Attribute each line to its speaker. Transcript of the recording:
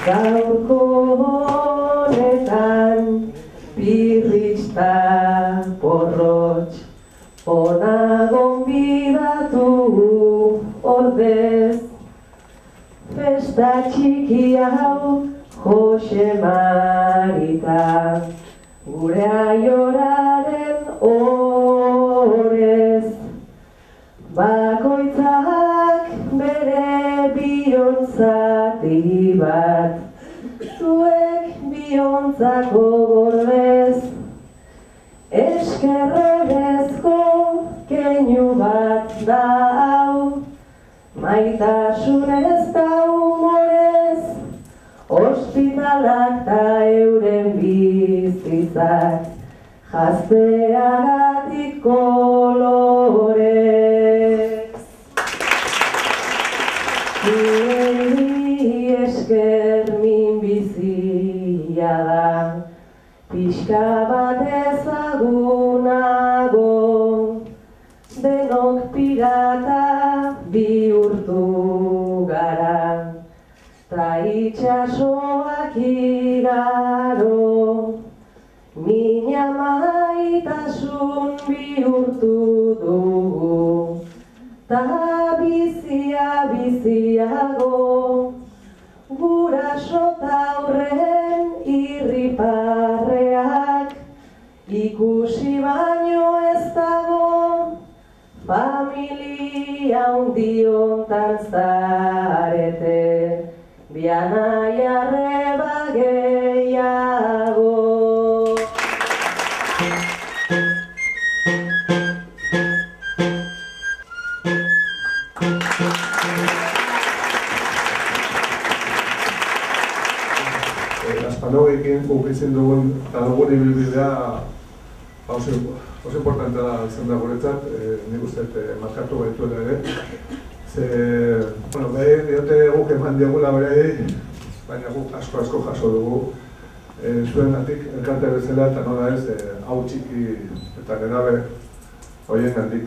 Speaker 1: Gaurko honetan birrista porrotx ona gonbidatu ordez. Festa txiki hau Jose Marita gure aioraren orez. Bakoitzak bere bihontzati bat, zuek bihontzako gordez. Eskerrerezko keinu bat da hau, maitasunez da humorez, ospitalak ta euren bizitzak, jazteagatik kolorez. Zuei esker min bizia da, pixka bat ezagunago, denok pirata bihurtu gara, ta itxasoak igaro. Mina maitasun bihurtu dugu, ta bizia biziago. Guraso taurren irriparreak ikusi baino ez dago, familia hundiontan zarete, bianai arreba gehiago.
Speaker 2: Aspanogekin ukitzen dugun eta dugun ibilbidea oso importantea da izan da guretzat, nik uste markatu gaituela ere. Behin diote guk eman diagula berei, baina guk asko jaso dugu zuengatik elkarte bezala eta nola ez hau txiki eta nerabe horien gandik.